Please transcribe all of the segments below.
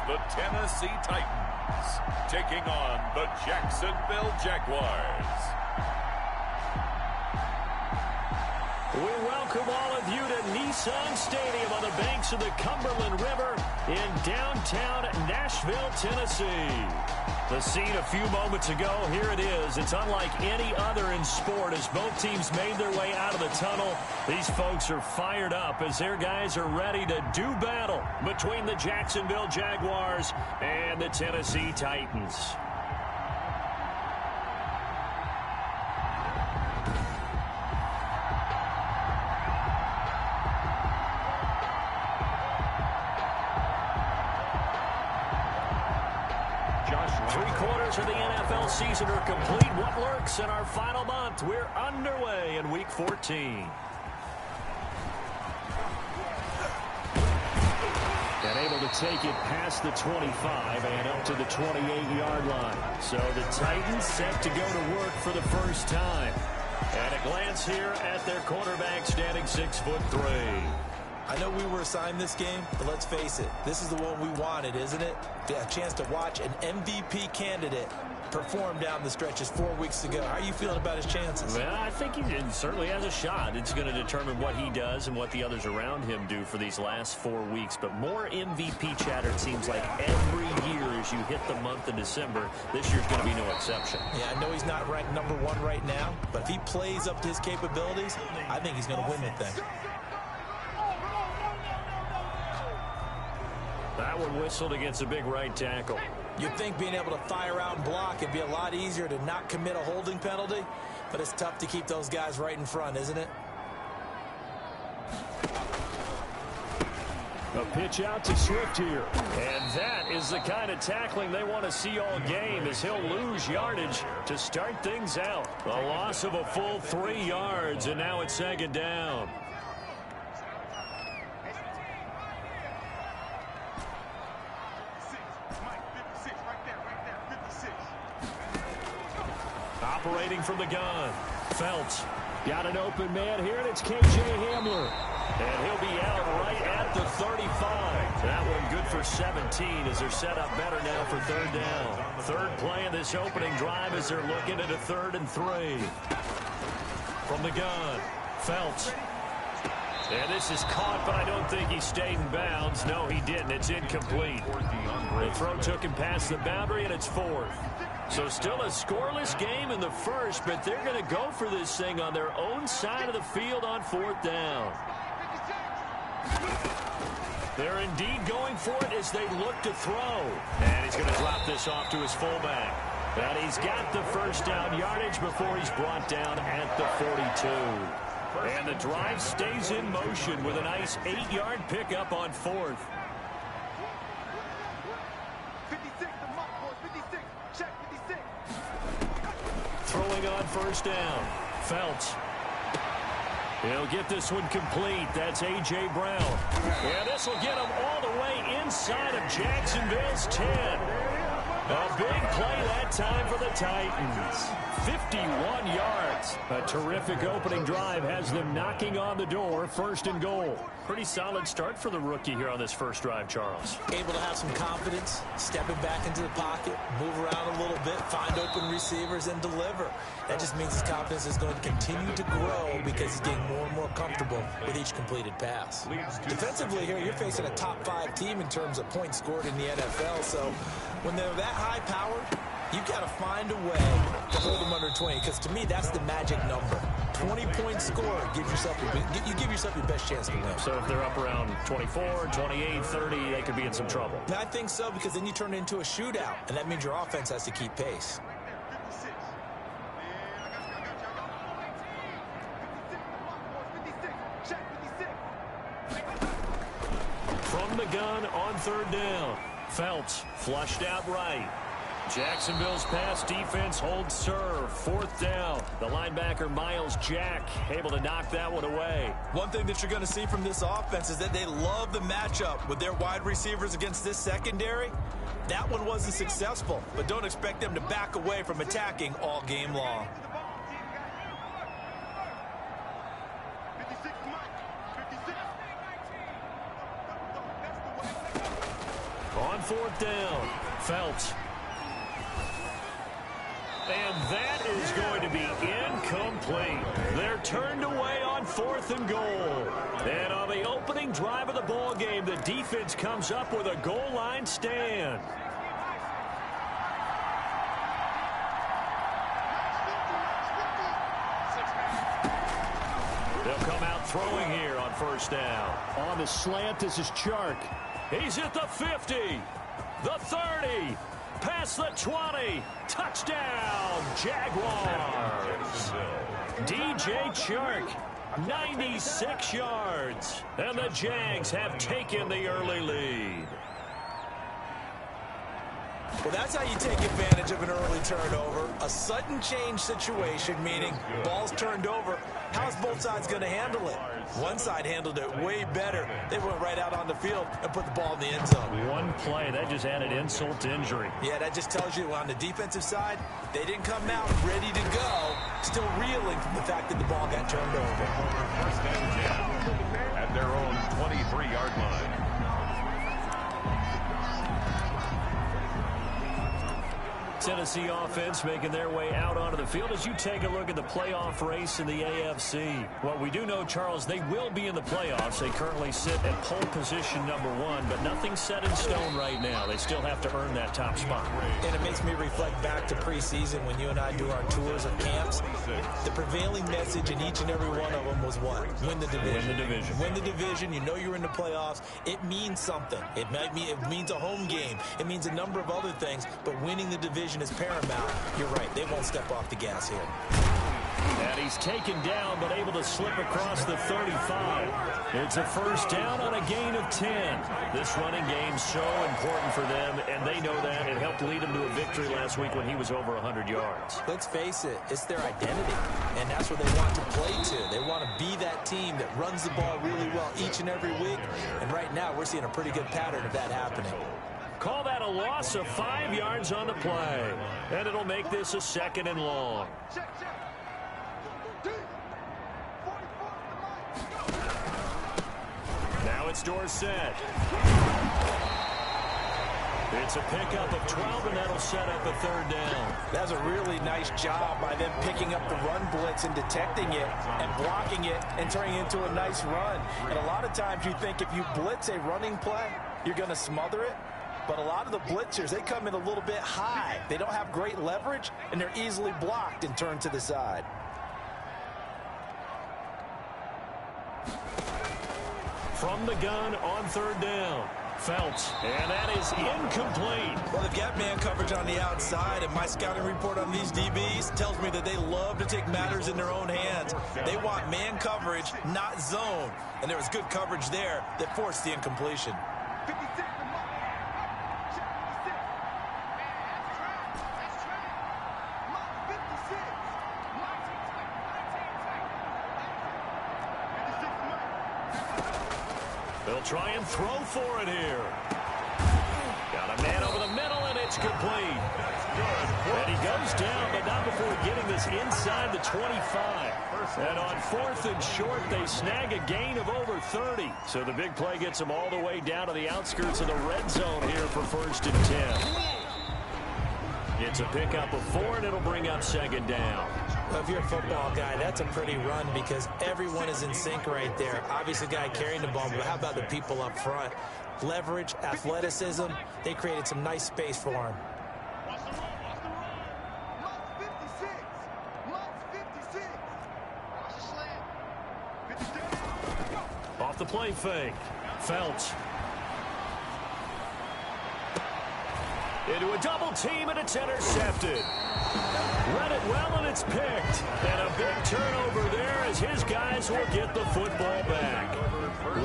the Tennessee Titans taking on the Jacksonville Jaguars. We welcome all of you to Nissan Stadium on the banks of the Cumberland River in downtown Nashville, Tennessee. The scene a few moments ago, here it is. It's unlike any other in sport as both teams made their way out of the tunnel. These folks are fired up as their guys are ready to do battle between the Jacksonville Jaguars and the Tennessee Titans. Three-quarters of the NFL season are complete. What lurks in our final month? We're underway in Week 14. And able to take it past the 25 and up to the 28-yard line. So the Titans set to go to work for the first time. And a glance here at their quarterback standing 6'3". I know we were assigned this game, but let's face it, this is the one we wanted, isn't it? A chance to watch an MVP candidate perform down the stretches 4 weeks ago. How are you feeling about his chances? Well, I think he certainly has a shot. It's going to determine what he does and what the others around him do for these last 4 weeks. But more MVP chatter, it seems like, every year as you hit the month of December. This year's going to be no exception. Yeah, I know he's not ranked #1 right now, but if he plays up to his capabilities, I think he's going to win the thing. That one whistled against a big right tackle. You'd think being able to fire out and block it'd be a lot easier to not commit a holding penalty, but it's tough to keep those guys right in front, isn't it? A pitch out to Swift here. And that is the kind of tackling they want to see all game as he'll lose yardage to start things out. A loss of a full 3 yards, and now it's second down. Operating from the gun. Felts got an open man here, and it's K.J. Hamler. And he'll be out right at the 35. That one good for 17 as they're set up better now for third down. Third play of this opening drive as they're looking at a 3rd and 3. From the gun, Felts. And this is caught, but I don't think he stayed in bounds. No, he didn't. It's incomplete. The throw took him past the boundary, and it's 4th. So still a scoreless game in the first, but they're going to go for this thing on their own side of the field on 4th down. They're indeed going for it as they look to throw. And he's going to drop this off to his fullback. And he's got the first down yardage before he's brought down at the 42. And the drive stays in motion with a nice 8-yard pickup on 4th. Throwing on first down. Felts. He'll get this one complete. That's A.J. Brown. And this will get him all the way inside of Jacksonville's 10. A big play that time for the Titans. 51 yards. A terrific opening drive has them knocking on the door. 1st and goal. Pretty solid start for the rookie here on this first drive, Charles. Able to have some confidence, stepping back into the pocket, move around a little bit, find open receivers, and deliver. That just means his confidence is going to continue to grow because he's getting more and more comfortable with each completed pass. Defensively here, you're facing a top 5 team in terms of points scored in the NFL, so when they're that high-powered, you've got to find a way to hold them under 20, because to me, that's the magic number. 20-point score, you give yourself your best chance to win. So if they're up around 24, 28, 30, they could be in some trouble. I think so, because then you turn it into a shootout, and that means your offense has to keep pace. From the gun on 3rd down. Felts flushed out right. Jacksonville's pass defense holds serve. 4th down. The linebacker Miles Jack able to knock that one away. One thing that you're going to see from this offense is that they love the matchup with their wide receivers against this secondary. That one wasn't successful, but don't expect them to back away from attacking all game long. On 4th down. Phelps. And that is going to be incomplete. They're turned away on 4th and goal. And on the opening drive of the ball game, the defense comes up with a goal line stand. They'll come out throwing here on 1st down. On the slant, this is Chark. He's at the 50, the 30, past the 20. Touchdown, Jaguars. DJ Chark, 96 yards. And the Jags have taken the early lead. Well, that's how you take advantage of an early turnover. A sudden change situation, meaning ball's turned over. How's both sides going to handle it? One side handled it way better. They went right out on the field and put the ball in the end zone. One play, that just added insult to injury. Yeah, that just tells you on the defensive side, they didn't come out ready to go, still reeling from the fact that the ball got turned over. 1st and 10 at their own 23-yard line. Tennessee offense making their way out onto the field as you take a look at the playoff race in the AFC. Well, we do know, Charles, they will be in the playoffs. They currently sit at pole position #1, but nothing's set in stone right now. They still have to earn that top spot. And it makes me reflect back to preseason when you and I do our tours of camps. The prevailing message in each and every one of them was what? Win the division. Win the division. Win the division. You know you're in the playoffs. It means something. It means a home game. It means a number of other things, but winning the division is paramount. You're right. They won't step off the gas here. And he's taken down, but able to slip across the 35. It's a 1st down on a gain of 10. This running game's so important for them, and they know that. It helped lead them to a victory last week when he was over 100 yards. Let's face it, it's their identity, and that's what they want to play to. They want to be that team that runs the ball really well each and every week, and right now we're seeing a pretty good pattern of that happening. Call that a loss of 5 yards on the play. And it'll make this a 2nd and long. Now it's Dorsett. It's a pickup of 12, and that'll set up a 3rd down. That's a really nice job by them picking up the run blitz and detecting it and blocking it and turning it into a nice run. And a lot of times you think if you blitz a running play, you're going to smother it. But a lot of the blitzers, they come in a little bit high. They don't have great leverage, and they're easily blocked and turned to the side. From the gun on 3rd down. Phelps, and that is incomplete. Well, they've got man coverage on the outside, and my scouting report on these DBs tells me that they love to take matters in their own hands. They want man coverage, not zone. And there was good coverage there that forced the incompletion. They'll try and throw for it here. Got a man over the middle, and it's complete. And he goes down, but not before getting this inside the 25. And on 4th and short, they snag a gain of over 30. So the big play gets them all the way down to the outskirts of the red zone here for 1st and 10. It's a pickup of 4, and it'll bring up 2nd down. Well, if you're a football guy, that's a pretty run because everyone is in sync right there. Obviously, the guy carrying the ball, but how about the people up front? Leverage, athleticism, they created some nice space for him. Off the play fake. Phelps. Into a double team, and it's intercepted. Read it well, and it's picked. And a big turnover there as his guys will get the football back.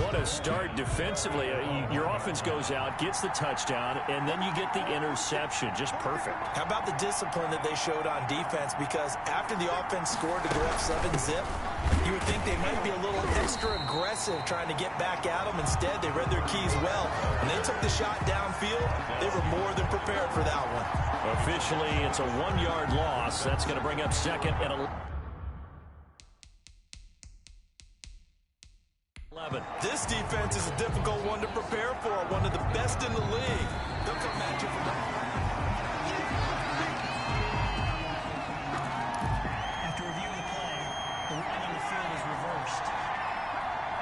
What a start defensively. Your offense goes out, gets the touchdown, and then you get the interception. Just perfect. How about the discipline that they showed on defense? Because after the offense scored to go up 7-zip, you would think they might be a little extra aggressive trying to get back at them. Instead, they read their keys well. When they took the shot downfield, they were more than prepared for that one. Officially, it's a 1-yard loss. That's going to bring up 2nd and 11. This defense is a difficult one to prepare for, one of the best in the league. They'll come at you from that. After reviewing the play, the ruling on the field is reversed.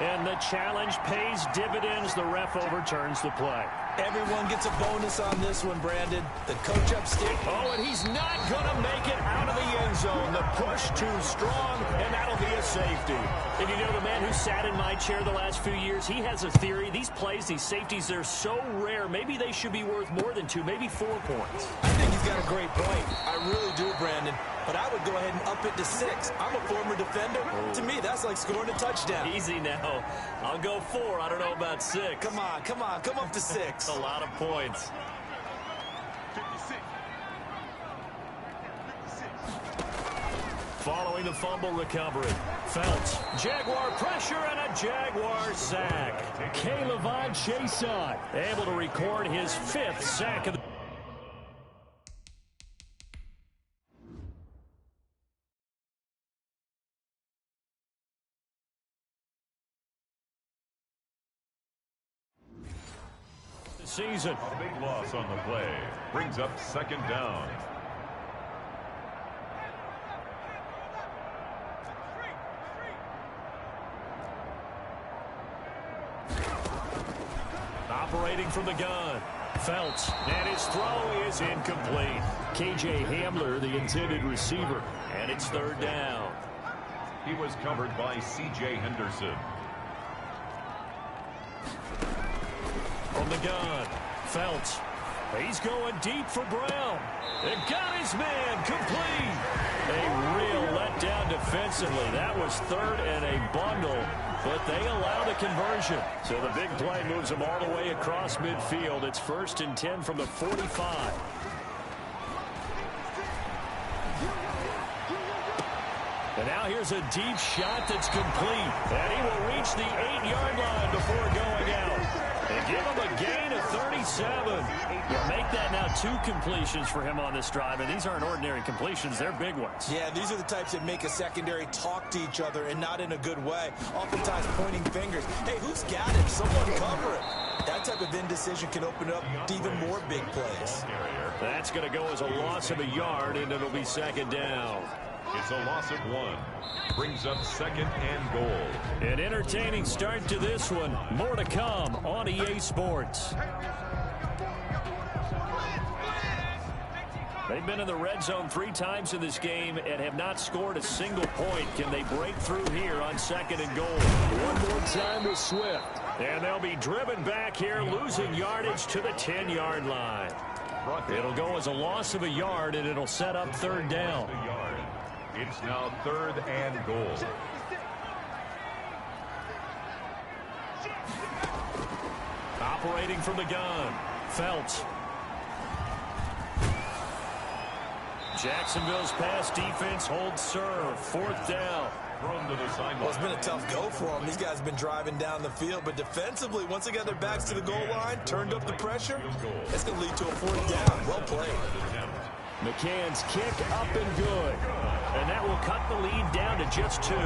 And the challenge pays dividends. The ref overturns the play. Everyone gets a bonus on this one, Brandon. The coach upstairs. Oh, and he's not going to make it out of the end zone. The push too strong, and that'll be a safety. And you know, the man who sat in my chair the last few years, he has a theory. These plays, these safeties, they're so rare. Maybe they should be worth more than 2, maybe 4 points. I think he's got a great point. I really do, Brandon. But I would go ahead and up it to 6. I'm a former defender. Oh. To me, that's like scoring a touchdown. Easy now. I'll go 4. I don't know about 6. Come on. Come up to 6. A lot of points. 56. Following the fumble recovery, Phelps, Jaguar pressure and a Jaguar sack. K'Lavon Chaisson Able to record his 5th sack of the season. A big loss on the play. Brings up 2nd down. Operating from the gun, Phelps, and his throw is incomplete. KJ Hamler, the intended receiver, and it's 3rd down. He was covered by C.J. Henderson. From the gun, Phelps. He's going deep for Brown. It got his man complete. A real letdown defensively. That was 3rd and a bundle, but they allow the conversion. So the big play moves them all the way across midfield. It's 1st and 10 from the 45. And now here's a deep shot that's complete. And he will reach the 8-yard line before going out. And give him a gain of 37. You'll make that now 2 completions for him on this drive. And these aren't ordinary completions. They're big ones. Yeah, these are the types that make a secondary talk to each other and not in a good way. Oftentimes pointing fingers. Hey, who's got him? Someone cover it. That type of indecision can open up even more big plays. That's going to go as a loss of a yard, and it'll be 2nd down. It's a loss of 1. Brings up 2nd and goal. An entertaining start to this one. More to come on EA Sports. They've been in the red zone 3 times in this game and have not scored a single point. Can they break through here on 2nd and goal? One more time with Swift. And they'll be driven back here, losing yardage to the 10-yard line. It'll go as a loss of a yard, and it'll set up 3rd down. It's now 3rd and goal. Operating from the gun, Phelps. Jacksonville's pass defense holds serve. 4th down. Thrown to the sideline. Well, it's been a tough go for them. These guys have been driving down the field, but defensively, once they got their backs to the goal line, turned up the pressure, it's going to lead to a 4th down. Well played. McCann's kick up and good. And that will cut the lead down to just 2. 7.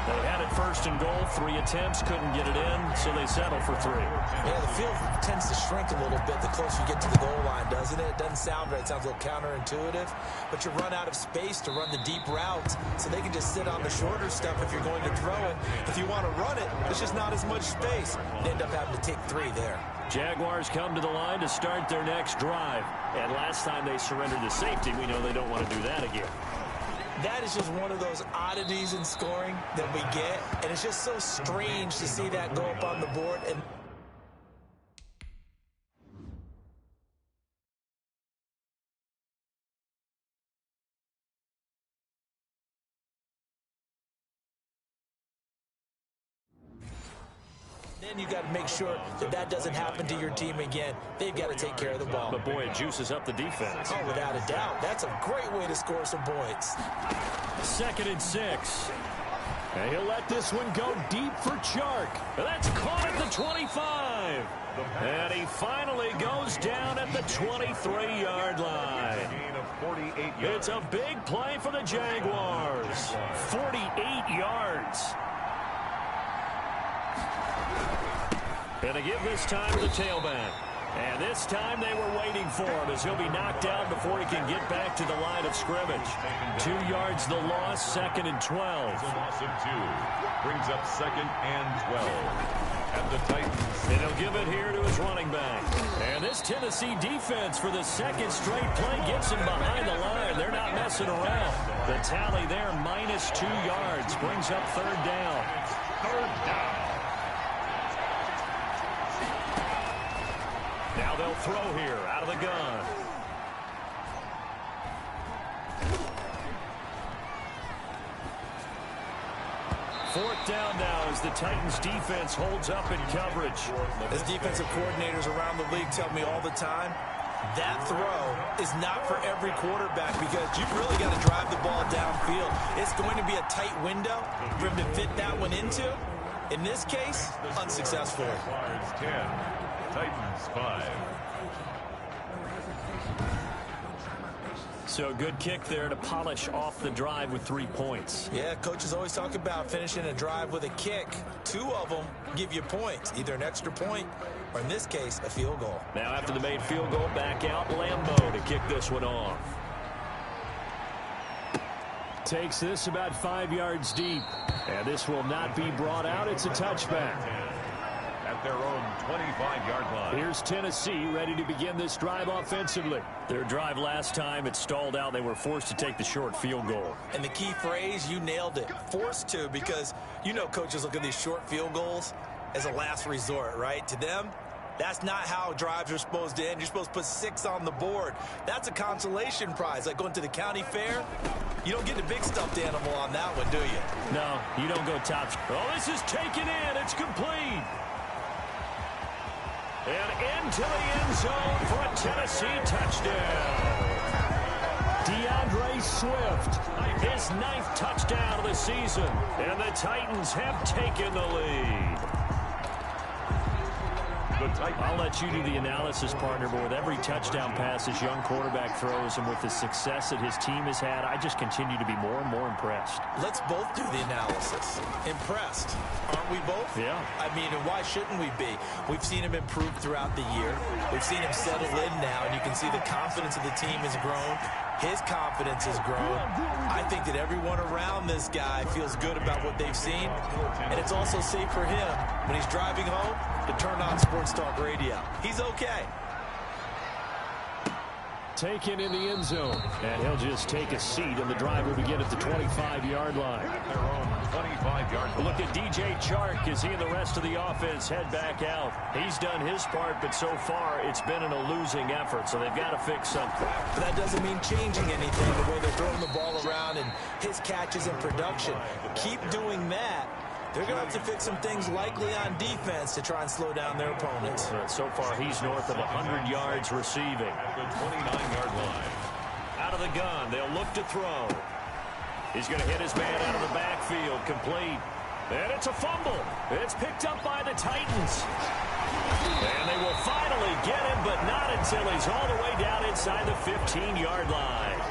They had it 1st and goal. 3 attempts, couldn't get it in, so they settle for 3. Yeah, the field tends to shrink a little bit the closer you get to the goal line, doesn't it? It doesn't sound right. It sounds a little counterintuitive. But you run out of space to run the deep routes, so they can just sit on the shorter stuff if you're going to throw it. If you want to run it, there's just not as much space. You end up having to take 3 there. Jaguars come to the line to start their next drive. And last time they surrendered to safety, we know they don't want to do that again. That is just one of those oddities in scoring that we get, and it's just so strange to see that go up on the board. And then you got to make sure that that doesn't happen to your team again. They've got to take care of the ball. But boy, it juices up the defense. Oh, without a doubt. That's a great way to score some points. 2nd and 6. And he'll let this one go deep for Chark. That's caught at the 25. And he finally goes down at the 23-yard line. It's a big play for the Jaguars. 48 yards. And to give this time to the tailback. And this time they were waiting for him as he'll be knocked down before he can get back to the line of scrimmage. 2 yards the loss, 2nd and 12. It's a loss of 2. Brings up 2nd and 12. And the Titans. And he'll give it here to his running back. And this Tennessee defense for the 2nd straight play gets him behind the line. They're not messing around. The tally there, -2 yards. Brings up 3rd down. 3rd down. Now they'll throw here out of the gun. Fourth down now as the Titans defense holds up in coverage. As defensive coordinators around the league tell me all the time, that throw is not for every quarterback because you've really got to drive the ball downfield. It's going to be a tight window for him to fit that one into. In this case, unsuccessful. Jaguars 10. Titans 5. So good kick there to polish off the drive with 3 points. Yeah, coaches always talk about finishing a drive with a kick. 2 of them give you points, either an extra point or, in this case, a field goal. Now after the made field goal, back out Lambeau to kick this one off. Takes this about 5 yards deep. And this will not be brought out. It's a touchback. At their own 25-yard line. Here's Tennessee ready to begin this drive offensively. Their drive last time, it stalled out. They were forced to take the short field goal. And the key phrase, you nailed it. Forced to, because you know coaches look at these short field goals as a last resort, right? To them, that's not how drives are supposed to end. You're supposed to put 6 on the board. That's a consolation prize. Like going to the county fair, you don't get the big stuffed animal on that one, do you? No, you don't go top. Oh, this is taken in. It's complete. And into the end zone for a Tennessee touchdown. DeAndre Swift. His 9th touchdown of the season. And the Titans have taken the lead. I'll let you do the analysis, partner, but with every touchdown pass his young quarterback throws and with the success that his team has had, I just continue to be more and more impressed. Let's both do the analysis. Impressed, aren't we both? Yeah. I mean, and why shouldn't we be? We've seen him improve throughout the year. We've seen him settle in now, and you can see the confidence of the team has grown. His confidence has grown. I think that everyone around this guy feels good about what they've seen, and it's also safe for him when he's driving home to turn on Sports Talk Radio. He's okay. Taken in the end zone. And he'll just take a seat, and the drive will begin at the 25-yard line. At their own 25-yard line. Look at DJ Chark as he and the rest of the offense head back out. He's done his part, but so far it's been in a losing effort, so they've got to fix something. But that doesn't mean changing anything, the way they're throwing the ball around and his catches and production. Keep doing that. They're going to have to fix some things likely on defense to try and slow down their opponents. So far, he's north of 100 yards receiving. At the 29-yard line. Out of the gun, they'll look to throw. He's going to hit his man out of the backfield, complete. And it's a fumble. It's picked up by the Titans. And they will finally get him, but not until he's all the way down inside the 15-yard line.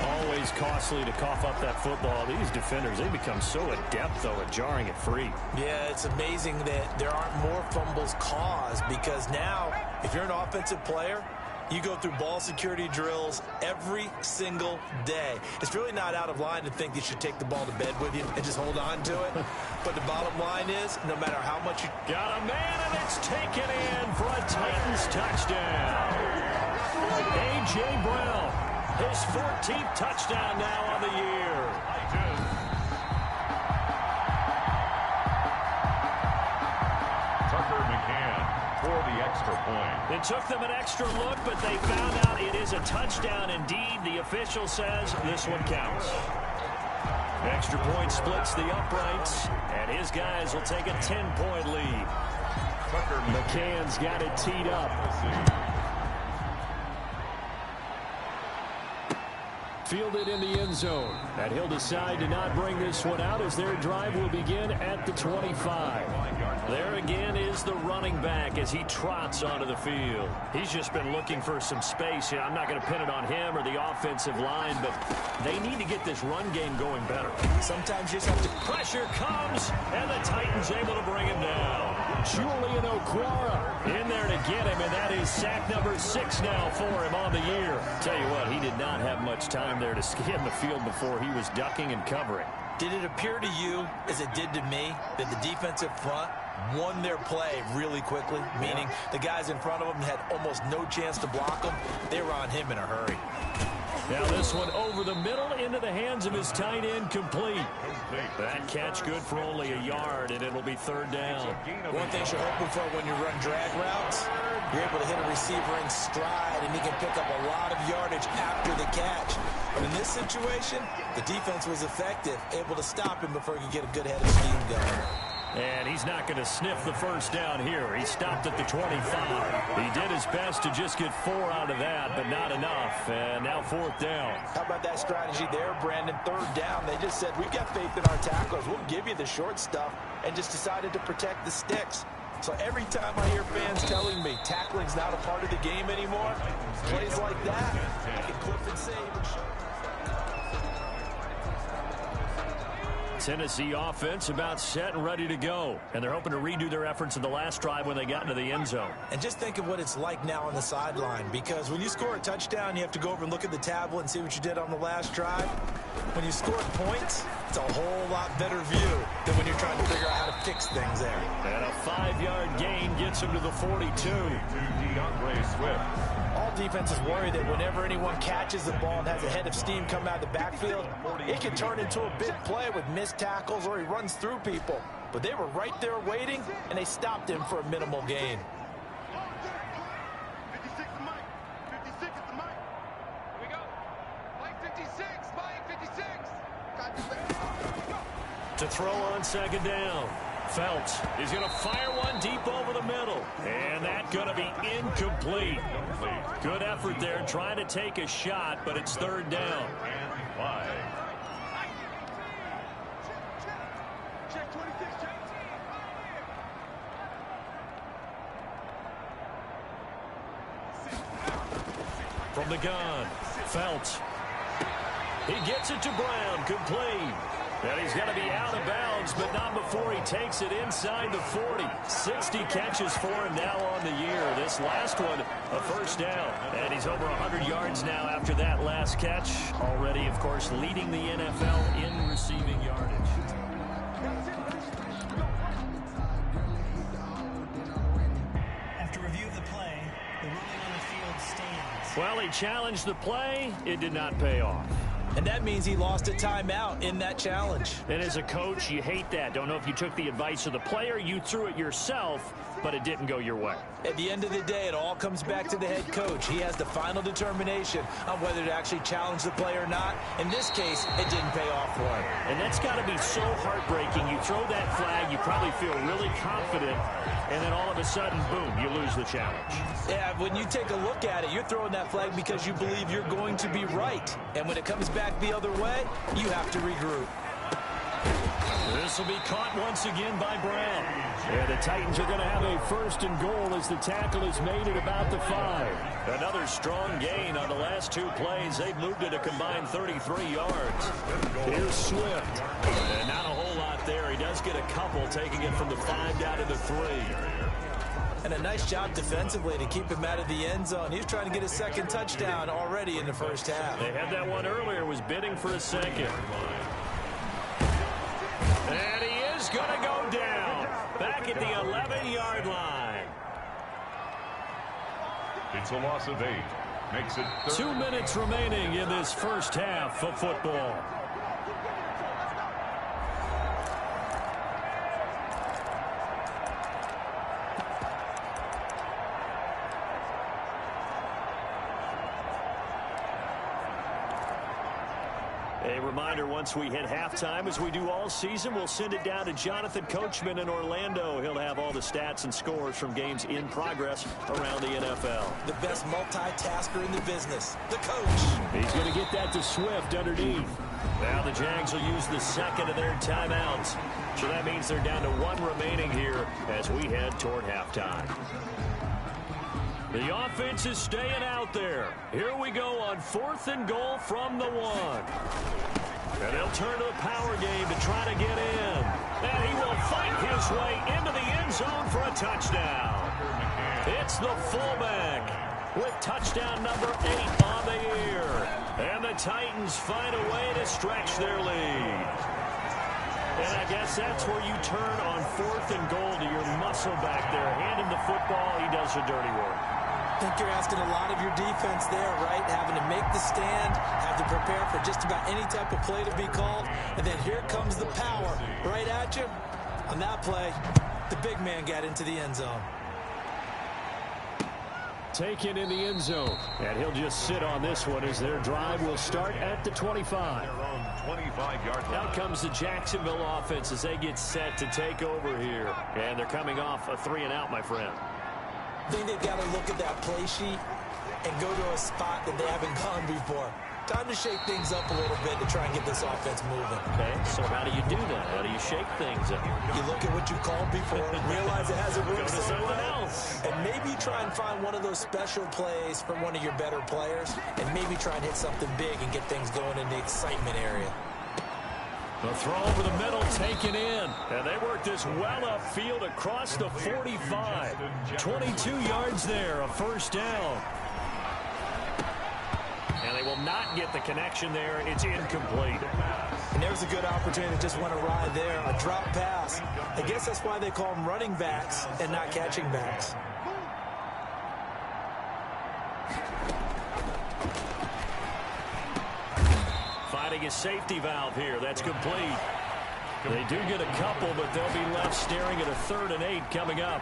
Always costly to cough up that football. These defenders, they become so adept, though, at jarring it free. Yeah, it's amazing that there aren't more fumbles caused because now, if you're an offensive player, you go through ball security drills every single day. It's really not out of line to think you should take the ball to bed with you and just hold on to it. But the bottom line is, no matter how much you... Got a man, and it's taken in for a Titans touchdown. A.J. Brown. His 14th touchdown now on the year. Tucker McCann for the extra point. It took them an extra look, but they found out it is a touchdown indeed. The official says this one counts. Extra point splits the uprights, and his guys will take a 10-point lead. Tucker McCann's got it teed up. Fielded in the end zone. And he'll decide to not bring this one out as their drive will begin at the 25. There again is the running back as he trots onto the field. He's just been looking for some space. I'm not going to pin it on him or the offensive line, but they need to get this run game going better. Sometimes you just have to... Pressure comes, and the Titans able to bring him down. Julian Okwara in there to get him, and that is sack number 6 now for him on the year. Tell you what, he did not have much time there to scan the field before he was ducking and covering. Did it appear to you, as it did to me, that the defensive front won their play really quickly? Meaning the guys in front of them had almost no chance to block them. They were on him in a hurry. Now this one over the middle into the hands of his tight end, complete. That catch good for only a yard, and it'll be 3rd down. One thing you're hoping for when you run drag routes, you're able to hit a receiver in stride, and he can pick up a lot of yardage after the catch. But in this situation, the defense was effective, able to stop him before he could get a good head of steam going. And he's not going to sniff the first down here. He stopped at the 25. He did his best to just get 4 out of that, but not enough. And now 4th down. How about that strategy there, Brandon? 3rd down. They just said, we've got faith in our tacklers. We'll give you the short stuff, and just decided to protect the sticks. So every time I hear fans telling me tackling's not a part of the game anymore, plays like that, I can clip and save and show. Tennessee offense about set and ready to go. And they're hoping to redo their efforts in the last drive when they got into the end zone. And just think of what it's like now on the sideline, because when you score a touchdown, you have to go over and look at the tablet and see what you did on the last drive. When you score points, it's a whole lot better view than when you're trying to figure out how to fix things there. And a 5-yard gain gets him to the 42. DeAndre Swift. All defenses worry that whenever anyone catches the ball and has a head of steam come out of the backfield, it can turn into a big play with missed tackles or he runs through people. But they were right there waiting, and they stopped him for a minimal gain. 56 to Mike. 56 is the Mike. Here we go. Mike 56. Mike 56. To throw on 2nd down. Phelps is going to fire one deep over the middle. And that's going to be incomplete. Good effort there trying to take a shot, but it's 3rd down. And 5. Check 26. Check. From the gun, Phelps. He gets it to Brown, complete. And he's going to be out of bounds, but not before he takes it inside the 40. 60 catches for him now on the year. This last one, a 1st down. And he's over 100 yards now after that last catch. Already, of course, leading the NFL in receiving yardage. After review of the play, the ruling on the field stands. Well, he challenged the play. It did not pay off. And that means he lost a timeout in that challenge. And as a coach, you hate that. Don't know if you took the advice of the player, you threw it yourself, but it didn't go your way. At the end of the day, it all comes back to the head coach. He has the final determination on whether to actually challenge the play or not. In this case, it didn't pay off for him. And that's got to be so heartbreaking. You throw that flag, you probably feel really confident, and then all of a sudden, boom, you lose the challenge. Yeah, when you take a look at it, you're throwing that flag because you believe you're going to be right. And when it comes back the other way, you have to regroup. This will be caught once again by Brown. And the Titans are going to have a 1st and goal as the tackle is made at about the 5. Another strong gain on the last 2 plays. They've moved it a combined 33 yards. Here's Swift. And not a whole lot there. He does get a couple, taking it from the 5 down to the 3. And a nice job defensively to keep him out of the end zone. He was trying to get his 2nd touchdown already in the 1st half. They had that one earlier, was bidding for a 2nd. And he is going to go down. Back at the 11-yard line. It's a loss of 8. Makes it 2 minutes remaining in this 1st half of football. A reminder, once we hit halftime, as we do all season, we'll send it down to Jonathan Coachman in Orlando. He'll have all the stats and scores from games in progress around the NFL. The best multitasker in the business, the coach. He's going to get that to Swift underneath. Now the Jags will use the 2nd of their timeouts. So that means they're down to 1 remaining here as we head toward halftime. The offense is staying out there. Here we go on 4th and goal from the 1. And they'll turn to the power game to try to get in. And he will fight his way into the end zone for a touchdown. It's the fullback with touchdown number 8 on the year. And the Titans find a way to stretch their lead. And I guess that's where you turn on 4th and goal to your muscle back there. Hand him the football, he does the dirty work. I think you're asking a lot of your defense there, right? Having to make the stand, have to prepare for just about any type of play to be called, and then here comes the power right at you. On that play, the big man got into the end zone. Taken in the end zone, and he'll just sit on this one as their drive will start at the 25. Out comes the Jacksonville offense as they get set to take over here. And they're coming off a 3-and-out, my friend. I think they've got to look at that play sheet and go to a spot that they haven't gone before. Time to shake things up a little bit to try and get this offense moving. Okay, so how do you do that? How do you shake things up? You look at what you called before, realize it hasn't worked so well, else. and maybe try and find one of those special plays from one of your better players, and maybe try and hit something big and get things going in the excitement area. The throw over the middle taken in. And they work this well upfield across the 45. 22 yards there, a first down. And they will not get the connection there. It's incomplete. And there's a good opportunity to just want to ride there. A drop pass. I guess that's why they call them running backs and not catching backs. Finding a safety valve here. That's complete. They do get a couple, but they'll be left staring at a 3rd and 8 coming up.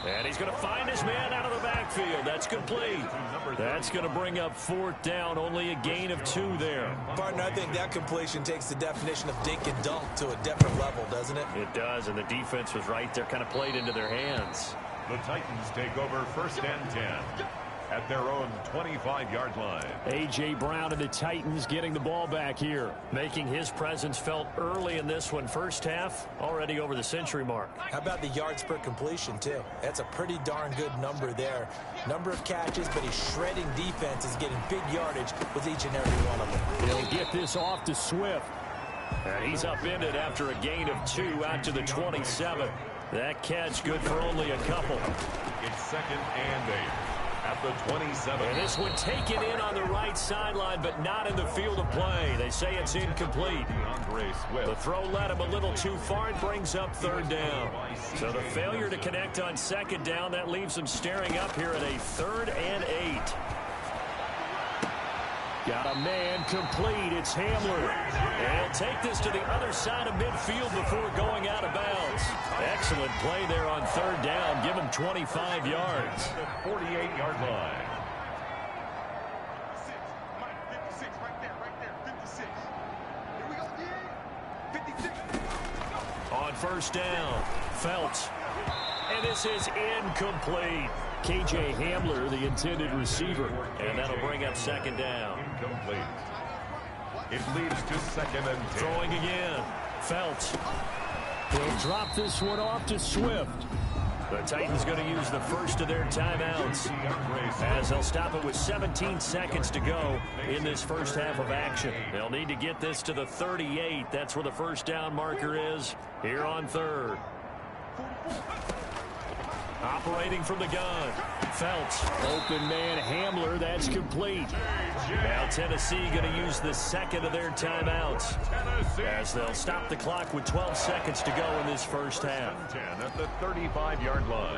And he's going to find his man out of the backfield. That's complete. That's going to bring up 4th down. Only a gain of 2 there. Partner, I think that completion takes the definition of dink and dunk to a different level, doesn't it? It does, and the defense was right there, kind of played into their hands. The Titans take over 1st and 10 at their own 25-yard line. A.J. Brown and the Titans getting the ball back here, making his presence felt early in this one. First half, already over the century mark. How about the yards per completion, too? That's a pretty darn good number there. Number of catches, but he's shredding defense, is getting big yardage with each and every one of them. He'll get this off to Swift. And he's upended after a gain of 2 out to the 27. That catch good for only a couple. It's 2nd and 8. At the 27. And this one taken in on the right sideline, but not in the field of play. They say it's incomplete. The throw led him a little too far. It brings up 3rd down. So the failure to connect on 2nd down, that leaves them staring up here at a 3rd and 8. Got a man complete. It's Hamler. And he'll take this to the other side of midfield before going out of bounds. Excellent play there on 3rd down. Give him 25 yards. 48-yard line. 56, right there, 56. Here we go, D. 56. On 1st down, Felts. And this is incomplete. K.J. Hamler, the intended receiver. And that'll bring up 2nd down. Incomplete. It leads to 2nd and 10. Throwing again. Felts. He'll drop this one off to Swift. The Titans going to use the first of their timeouts as they'll stop it with 17 seconds to go in this first half of action. They'll need to get this to the 38. That's where the first down marker is here on 3rd. Operating from the gun. Felts. Open man Hamler. That's complete. Now Tennessee going to use the 2nd of their timeouts as they'll stop the clock with 12 seconds to go in this first half. 10 at the 35-yard line.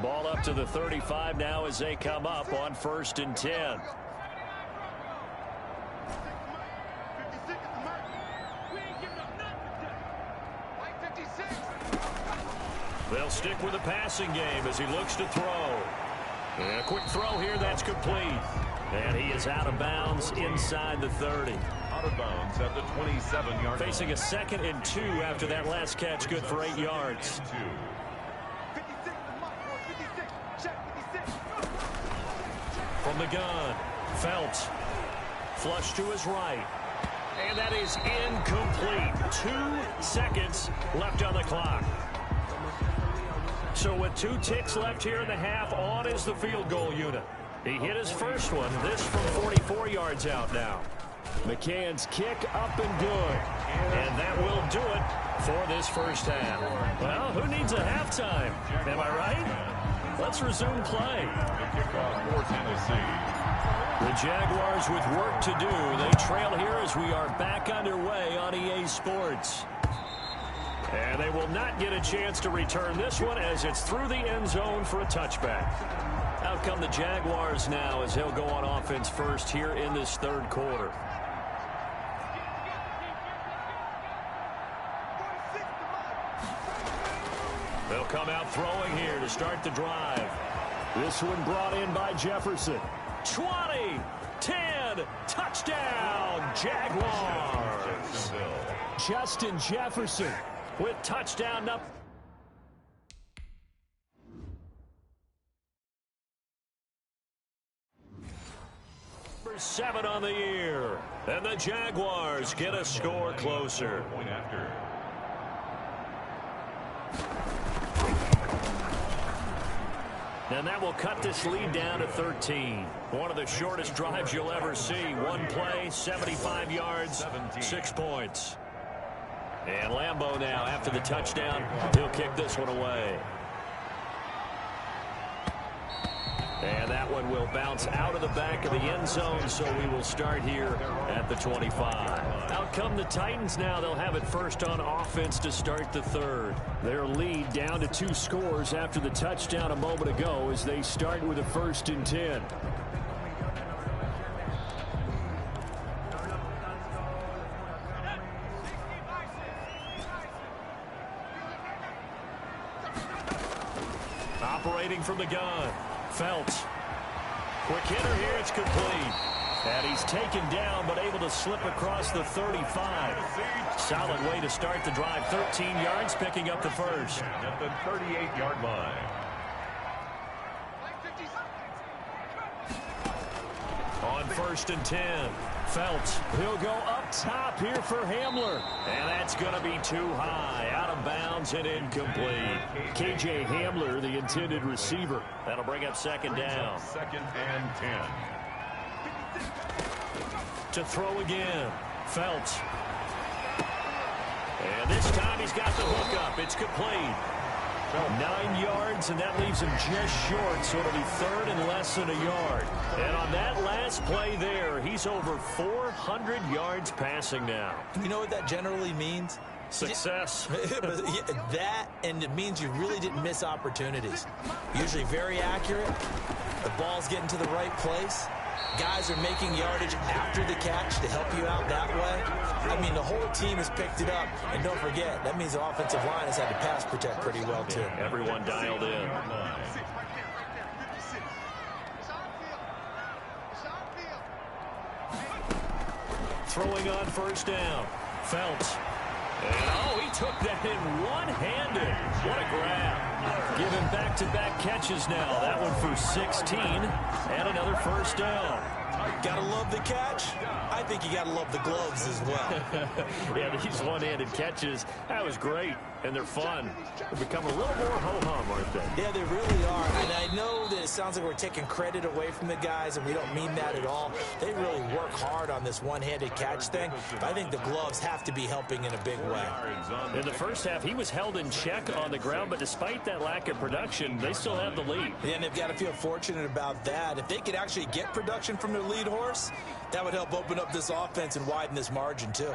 Ball up to the 35 now as they come up on 1st and 10. 56 at the mark. We ain't giving up nothing today. Like 56. They'll stick with the passing game as he looks to throw. And a quick throw here, that's complete. And he is out of bounds inside the 30. Out of bounds at the 27-yard line. Facing a 2nd and 2 after that last catch, good for 8 yards. 56 at the mark, 56. Check 56. From the gun, Felts. Flush to his right. And that is incomplete. 2 seconds left on the clock. So with 2 ticks left here in the half, on is the field goal unit. He hit his first one. This from 44 yards out now. McCann's kick up and good. And that will do it for this first half. Well, who needs a halftime? Am I right? Let's resume play. The kickoff for Tennessee. The Jaguars with work to do. They trail here as we are back underway on EA Sports. And they will not get a chance to return this one as it's through the end zone for a touchback. Out come the Jaguars now as they'll go on offense first here in this third quarter. They'll come out throwing here to start the drive. This one brought in by Jefferson. 20, 10, touchdown, Jaguars. Justin Jefferson with touchdown up. Number 7 on the year. And the Jaguars get a score closer. Point after. And that will cut this lead down to 13. One of the shortest drives you'll ever see. One play, 75 yards, 6 points. And Lambeau now, after the touchdown, he'll kick this one away. And that one will bounce out of the back of the end zone, so we will start here at the 25. Out come the Titans now. They'll have it first on offense to start the third. Their lead down to 2 scores after the touchdown a moment ago as they start with a 1st and 10. Operating from the gun. Felts. Quick hitter here. It's complete. And he's taken down but able to slip across the 35. Solid way to start the drive. 13 yards, picking up the first. At the 38-yard line. On 1st and 10. Felts. He'll go up top here for Hamler. And that's going to be too high. Out of bounds and incomplete. KJ Hamler, the intended receiver. That'll bring up 2nd down. 2nd and 10. To throw again. Felts. And this time he's got the hook up. It's complete. 9 yards, and that leaves him just short, so it'll be 3rd and less than a yard. And on that last play there, he's over 400 yards passing now. You know what that generally means? Success. That, and it means you really didn't miss opportunities. Usually very accurate. The ball's getting to the right place. Guys are making yardage after the catch to help you out that way. I mean, the whole team has picked it up. And don't forget, that means the offensive line has had to pass protect pretty well, too. Everyone dialed in. Throwing on 1st down. Felts. And, oh, he took that in one-handed. What a grab. Giving back-to-back catches now. That one for 16 and another 1st down. Gotta love the catch. I think you gotta love the gloves as well. Yeah, these one-handed catches, that was great, and they're fun. They become a little more ho-hum, aren't they? Yeah, they really are. And I know that it sounds like we're taking credit away from the guys, and we don't mean that at all. They really work hard on this one-handed catch thing. But I think the gloves have to be helping in a big way. In the first half, he was held in check on the ground, but despite that lack of production, they still have the lead. Yeah, and they've got to feel fortunate about that. If they could actually get production from their lead horse, that would help open up this offense and widen this margin, too.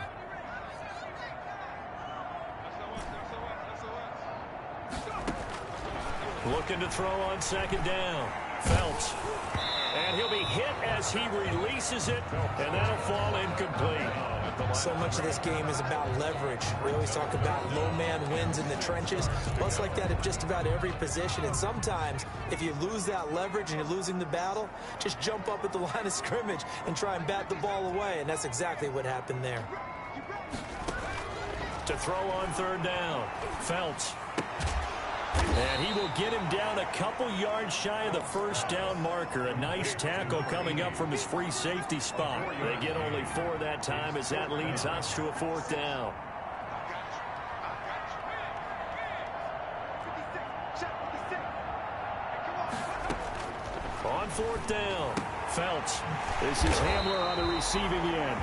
Looking to throw on 2nd down. Felts. And he'll be hit as he releases it, and that'll fall incomplete. So much of this game is about leverage. We always talk about low man wins in the trenches. Well, it's like that at just about every position. And sometimes, if you lose that leverage and you're losing the battle, just jump up at the line of scrimmage and try and bat the ball away. And that's exactly what happened there. To throw on 3rd down. Felts. And he will get him down a couple yards shy of the 1st down marker. A nice tackle coming up from his free safety spot. They get only 4 that time as that leads us to a 4th down. On 4th down, Felts. This is Hamler on the receiving end.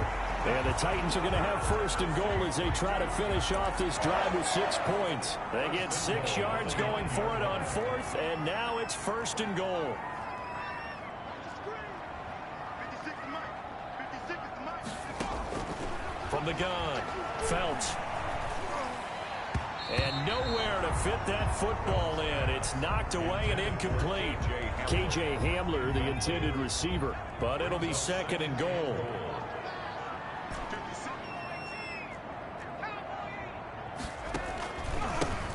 And the Titans are going to have first and goal as they try to finish off this drive with 6 points. They get 6 yards going for it on 4th, and now it's first and goal. From the gun, Felts. And nowhere to fit that football in. It's knocked away and incomplete. KJ Hamler, the intended receiver, but it'll be second and goal.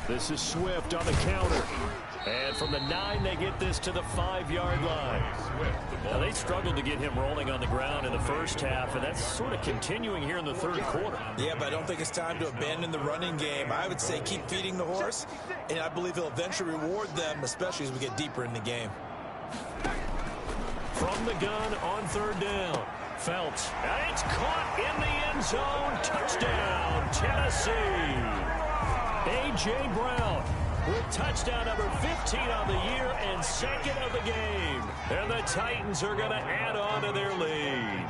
This is Swift on the counter. And from the 9, they get this to the 5-yard line. Now, they struggled to get him rolling on the ground in the first half, and that's sort of continuing here in the third quarter. Yeah, but I don't think it's time to abandon the running game. I would say keep feeding the horse, and I believe he'll eventually reward them, especially as we get deeper in the game. From the gun on 3rd down. Felts. And it's caught in the end zone. Touchdown, Tennessee. A.J. Brown with touchdown number 15 on the year and 2nd of the game. And the Titans are going to add on to their lead.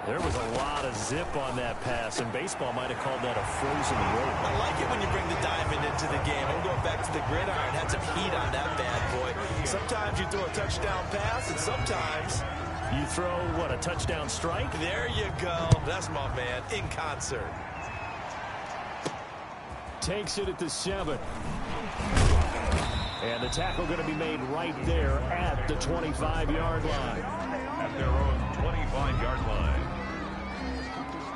There was a lot of zip on that pass, and baseball might have called that a frozen rope. I like it when you bring the diamond into the game. I'm going back to the gridiron. Had some heat on that bad boy. Sometimes you throw a touchdown pass, and sometimes you throw, what, a touchdown strike? There you go. That's my man, in concert. Takes it at the 7. And the tackle going to be made right there at the 25-yard line. At their own 25-yard line.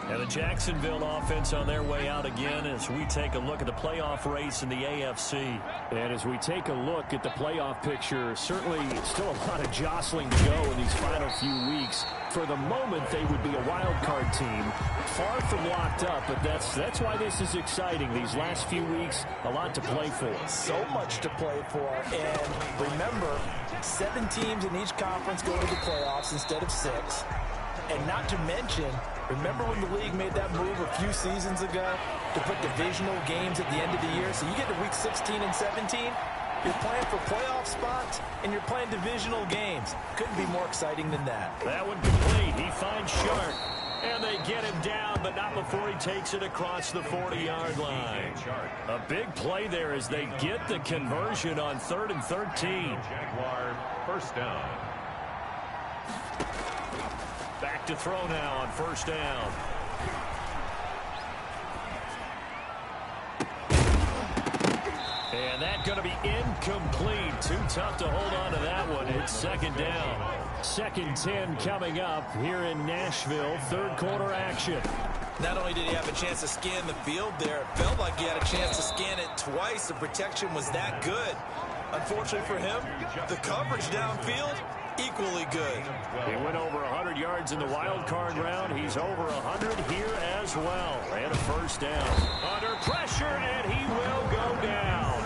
And the Jacksonville offense on their way out again as we take a look at the playoff race in the AFC. And as we take a look at the playoff picture, certainly still a lot of jostling to go in these final few weeks. For the moment, they would be a wild card team, far from locked up, but that's why this is exciting. These last few weeks, a lot to play for. So much to play for, and remember, 7 teams in each conference go to the playoffs instead of 6. And not to mention, remember when the league made that move a few seasons ago to put divisional games at the end of the year? So you get to week 16 and 17, you're playing for playoff spots, and you're playing divisional games. Couldn't be more exciting than that. That one complete. He finds Sharp. And they get him down, but not before he takes it across the 40-yard line. A big play there as they get the conversion on 3rd and 13. Jaguar first down. Back to throw now on 1st down. And that's going to be incomplete. Too tough to hold on to that one. It's 2nd down. 2nd 10 coming up here in Nashville. 3rd quarter action. Not only did he have a chance to scan the field there, it felt like he had a chance to scan it twice. The protection was that good. Unfortunately for him, the coverage downfield, equally good. He went over 100 yards in the wild card round. He's over 100 here as well. And a 1st down. Under pressure, and he will go down.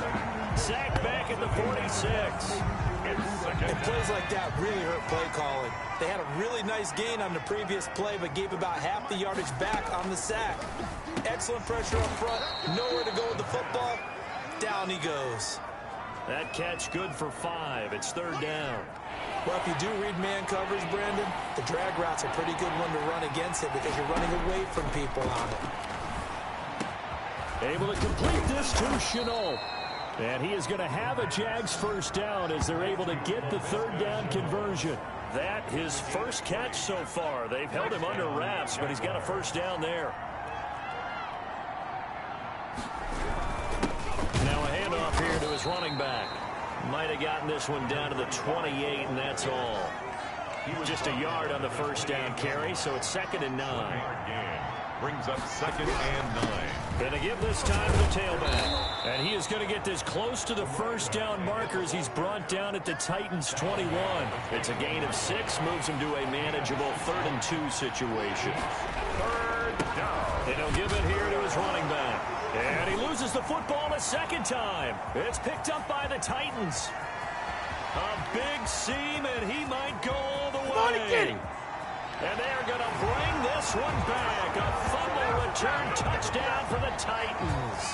Sacked back at the 46. And plays like that really hurt play calling. They had a really nice gain on the previous play, but gave about half the yardage back on the sack. Excellent pressure up front. Nowhere to go with the football. Down he goes. That catch good for 5. It's 3rd down. Well, if you do read man coverage, Brandon, the drag route's a pretty good one to run against it because you're running away from people on it. Able to complete this to Chenault. And he is going to have a Jags 1st down as they're able to get the 3rd down conversion. That his first catch so far. They've held him under wraps, but he's got a 1st down there. Now a handoff here to his running back. Might have gotten this one down to the 28, and that's all. He was just a yard on the 1st down carry, so it's 2nd and 9. Brings up 2nd and 9. Going to give this time to the tailback. And he is going to get this close to the 1st down markers. He's brought down at the Titans' 21. It's a gain of 6, moves him to a manageable 3rd and 2 situation. 3rd down. And he'll give it here to his running back. And he loses the football a 2nd time. It's picked up by the Titans. A big seam, and he might go all the way. Come on and get him. And they're going to bring this one back. A fumble return touchdown for the Titans.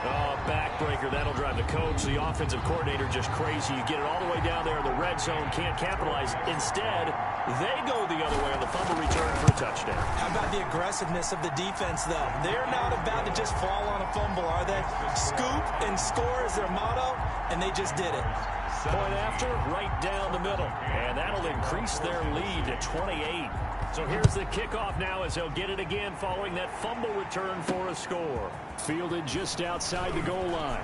Oh, backbreaker. That'll drive the coach, the offensive coordinator, just crazy. You get it all the way down there in the red zone, can't capitalize. Instead, They go the other way on the fumble return for a touchdown. How about the aggressiveness of the defense, though? They're not about to just fall on a fumble, are they? Scoop and score is their motto, and they just did it. Point after, right down the middle. And that'll increase their lead to 28. So here's the kickoff now as they'll get it again following that fumble return for a score. Fielded just outside the goal line.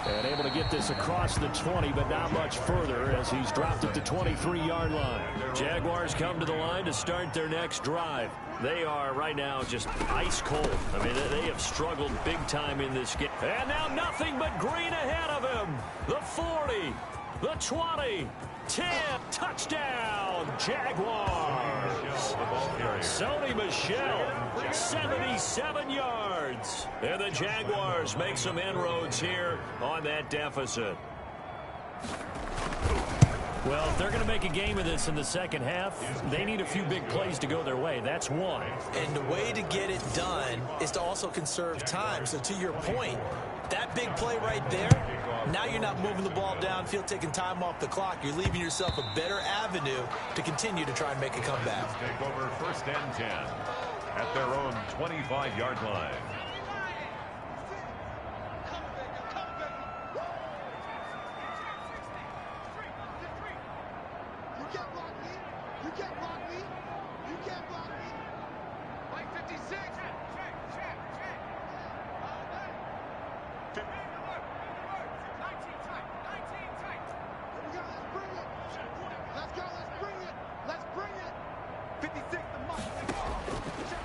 And able to get this across the 20, but not much further as he's dropped it to 23-yard line. Jaguars come to the line to start their next drive. They are right now just ice cold. I mean, they have struggled big time in this game. And now nothing but green ahead of him. The 40, the 20, 10, touchdown, Jaguars. Sony Michel, 77 yards. And the Jaguars make some inroads here on that deficit. Well, if they're going to make a game of this in the second half, they need a few big plays to go their way. That's one. And the way to get it done is to also conserve time. So to your point, that big play right there, now you're not moving the ball downfield, taking time off the clock. You're leaving yourself a better avenue to continue to try and make a comeback. Take over 1st and 10 at their own 25-yard line.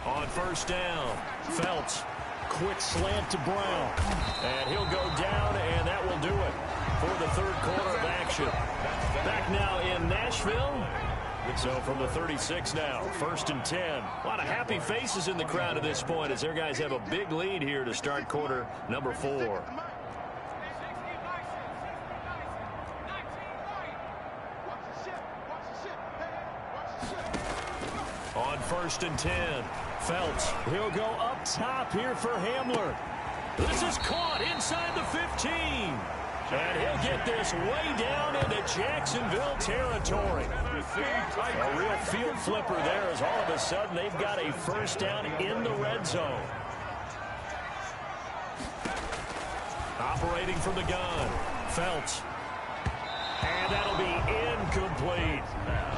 On 1st down, Felts, quick slant to Brown, and he'll go down, and that will do it for the third quarter of action. Back now in Nashville. So from the 36 now, 1st and 10. A lot of happy faces in the crowd at this point as their guys have a big lead here to start quarter number 4. On 1st and 10, Felts, he'll go up top here for Hamler. This is caught inside the 15. And he'll get this way down into Jacksonville territory. A real field flipper there as all of a sudden they've got a 1st down in the red zone. Operating from the gun, Felts. And that'll be incomplete.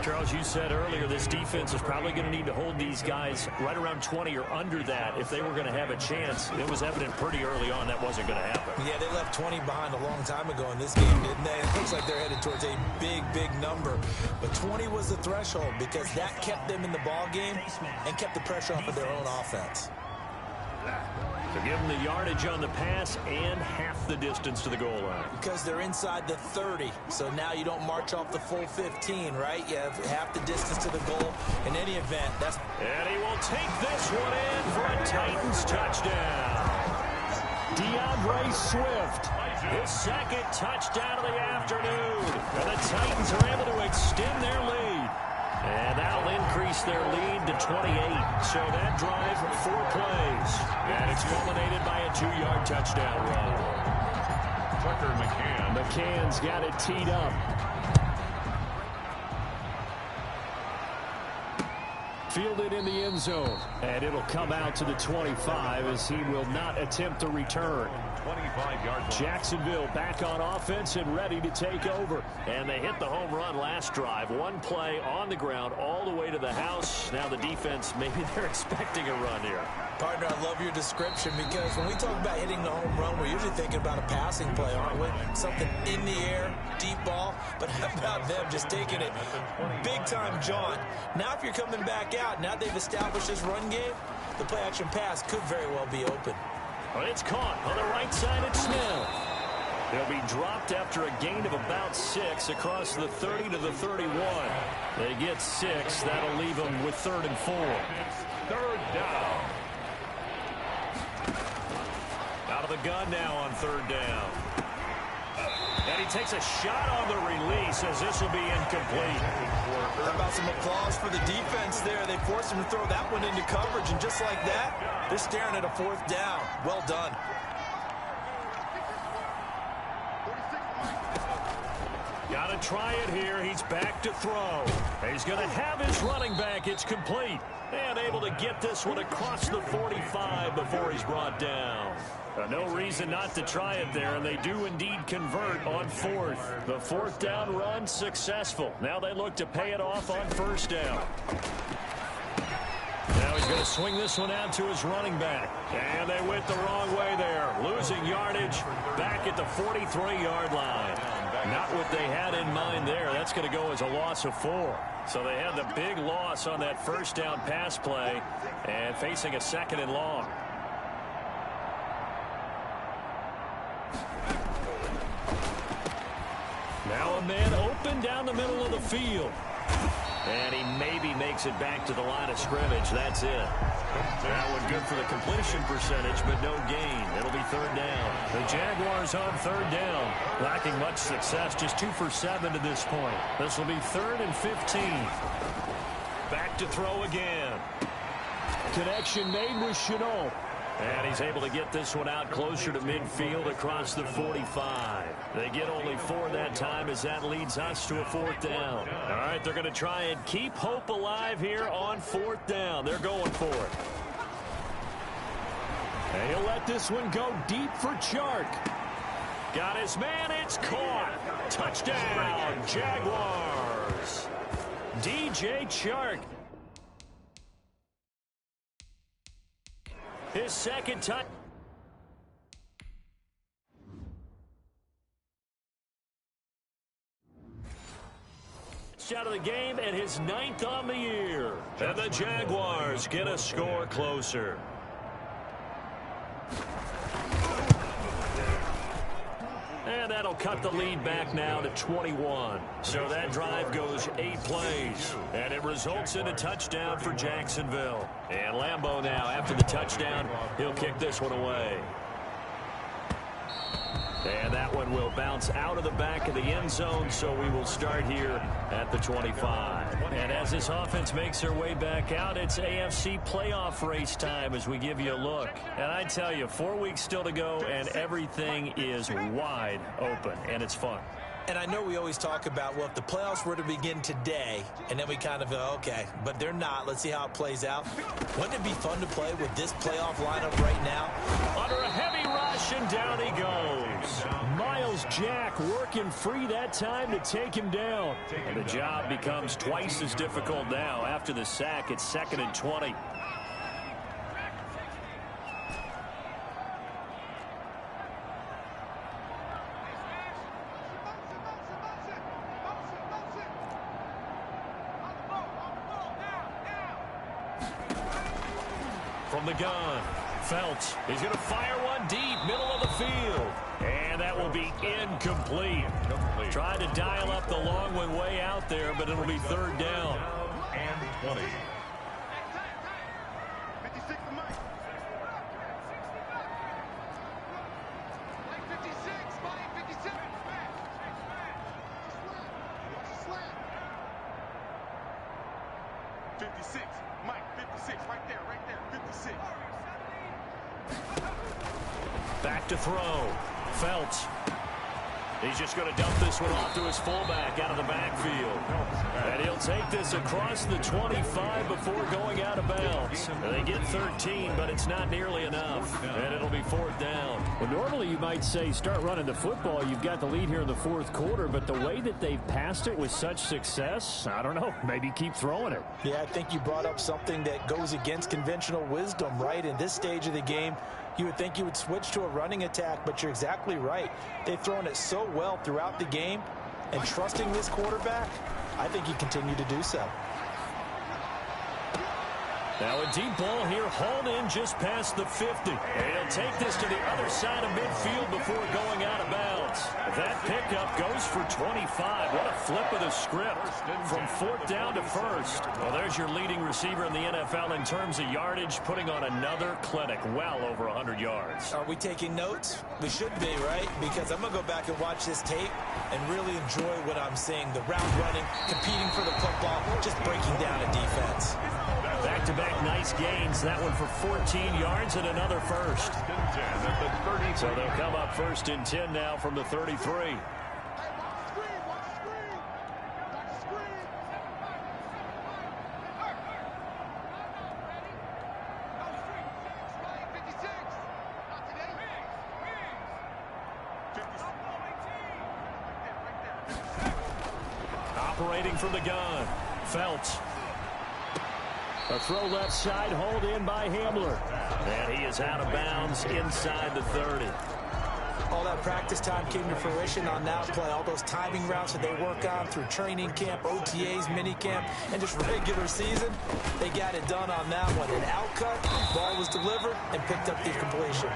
Charles, you said earlier this defense is probably going to need to hold these guys right around 20 or under that if they were going to have a chance. It was evident pretty early on that wasn't going to happen. Yeah, they left 20 behind a long time ago in this game, didn't they? It looks like they're headed towards a big, big number. But 20 was the threshold because that kept them in the ball game and kept the pressure off of their own offense. So give them the yardage on the pass and half the distance to the goal line. Because they're inside the 30, so now you don't march off the full 15, right? You have half the distance to the goal. In any event, that's... And he will take this one in for a Titans touchdown. DeAndre Swift, his 2nd touchdown of the afternoon. And the Titans are able to extend their lead. And that'll increase their lead to 28. So that drive, 4 plays. And it's culminated by a 2-yard touchdown run. Tucker McCann. McCann's got it teed up. Fielded in the end zone. And it'll come out to the 25 as he will not attempt to return. 25-yard. Jacksonville back on offense and ready to take over. And they hit the home run last drive. 1 play on the ground all the way to the house. Now the defense, maybe they're expecting a run here. Partner, I love your description because when we talk about hitting the home run, we're usually thinking about a passing play, aren't we? Something in the air, deep ball. But how about them just taking it big time jaunt? Now if you're coming back out, now they've established this run game, the play action pass could very well be open. But it's caught on the right side at Snell. They'll be dropped after a gain of about 6 across the 30 to the 31. They get 6. That'll leave them with 3rd and 4. 3rd down. Out of the gun now on 3rd down. And he takes a shot on the release as this will be incomplete. How about some applause for the defense there? They forced him to throw that one into coverage, and just like that, they're staring at a 4th down. Well done. Got going to try it here. He's back to throw. He's going to have his running back. It's complete. And able to get this one across the 45 before he's brought down. No reason not to try it there, and they do indeed convert on fourth. The fourth down run successful. Now they look to pay it off on first down. Now he's going to swing this one out to his running back. And they went the wrong way there. Losing yardage back at the 43-yard line. Not what they had in mind there. That's going to go as a loss of 4. So they had the big loss on that first down pass play and facing a 2nd and long. Now a man open down the middle of the field. And he maybe makes it back to the line of scrimmage. That's it. That one good for the completion percentage, but no gain. It'll be 3rd down. The Jaguars on 3rd down. Lacking much success, just 2 for 7 to this point. This will be 3rd and 15. Back to throw again. Connection made with Chenault. And he's able to get this one out closer to midfield across the 45. They get only 4 that time as that leads us to a 4th down. All right, they're going to try and keep hope alive here on 4th down. They're going for it. And he'll let this one go deep for Chark. Got his man. It's caught. Touchdown, Jaguars. DJ Chark. His 2nd touch. Out of the game and his 9th on the year. And the Jaguars get a score closer. And that'll cut the lead back now to 21. So that drive goes 8 plays. And it results in a touchdown for Jacksonville. And Lambeau now, after the touchdown, he'll kick this one away. And that one will bounce out of the back of the end zone, so we will start here at the 25. And as this offense makes their way back out, it's AFC playoff race time as we give you a look. And I tell you, 4 weeks still to go, and everything is wide open, and it's fun. And I know we always talk about, well, if the playoffs were to begin today, and then we kind of go, okay, but they're not. Let's see how it plays out. Wouldn't it be fun to play with this playoff lineup right now? Under a heavy rush, and down he goes. Miles Jack working free that time to take him down. And the job becomes twice as difficult now. After the sack, it's 2nd and 20. From the gun, Felts. He's going to fire one deep, middle of the field. And that will be incomplete. Tried to dial up the long one way out there, but it'll be 3rd down. And 20. 56 to Mike. Mike 56, Mike 57. Slant. 56, Mike 56, right there, 56. Back to throw. Felts. He's just going to dump this one off to his fullback out of the backfield. And he'll take this across the 25 before going out of bounds. They get 13, but it's not nearly enough. And it'll be 4th down. Well, normally you might say start running the football. You've got the lead here in the 4th quarter, but the way that they've passed it with such success, I don't know, maybe keep throwing it. Yeah, I think you brought up something that goes against conventional wisdom, right? In this stage of the game, you would think you would switch to a running attack, but you're exactly right. They've thrown it so well throughout the game, and trusting this quarterback, I think he continued to do so. Now a deep ball here, hauled in just past the 50. And he'll take this to the other side of midfield before going out of bounds. That pickup goes for 25. What a flip of the script from 4th down to 1st. Well, there's your leading receiver in the NFL in terms of yardage, putting on another clinic, well over 100 yards. Are we taking notes? We should be, right? Because I'm going to go back and watch this tape and really enjoy what I'm seeing. The route running, competing for the football, just breaking down a defense. Back-to-back nice gains. That one for 14 yards and another first. So they'll come up 1st and 10 now from the 33. Operating from the gun, Felts. A throw left side, hauled in by Hamler. And he is out of bounds inside the 30. All that practice time came to fruition on that play. All those timing routes that they work on through training camp, OTAs, mini camp, and just regular season, they got it done on that one. An outcut, ball was delivered, and picked up the completion.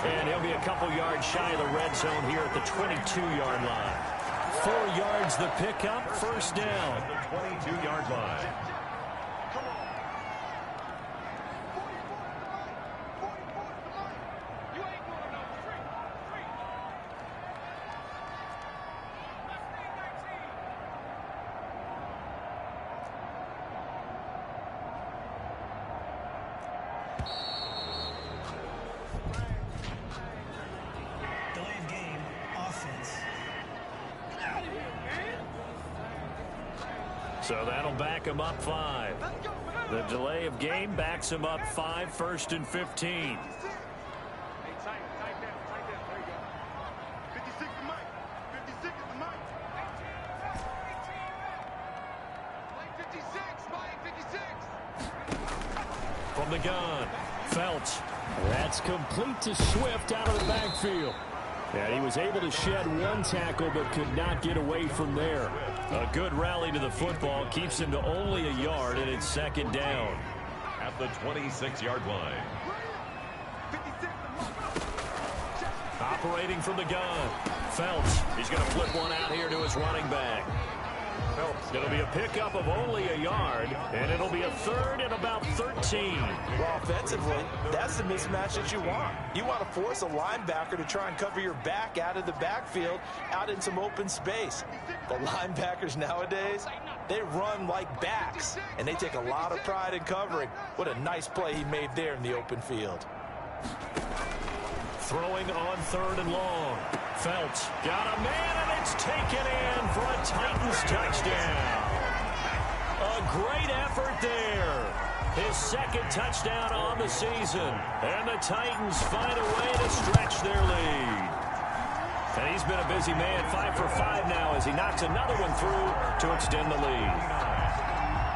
And he'll be a couple yards shy of the red zone here at the 22-yard line. 4 yards the pickup, first down. At the 22-yard line. So that'll back him up 5. The delay of game backs him up 5, 1st and 15. From the gun, Felts. That's complete to Swift out of the backfield. And he was able to shed 1 tackle but could not get away from there. A good rally to the football keeps him to only a yard, and it's 2nd down. At the 26-yard line. Operating from the gun, Felts. He's going to flip one out here to his running back. It'll be a pickup of only a yard, and it'll be a 3rd and about 13. Well, offensively, that's the mismatch that you want. You want to force a linebacker to try and cover your back out of the backfield, out in some open space. The linebackers nowadays, they run like backs, and they take a lot of pride in covering. What a nice play he made there in the open field. Throwing on 3rd and long. Felts got a man, and it's taken in for a Titans touchdown. A great effort there. His 2nd touchdown on the season. And the Titans find a way to stretch their lead. And he's been a busy man, 5 for 5 now as he knocks another one through to extend the lead.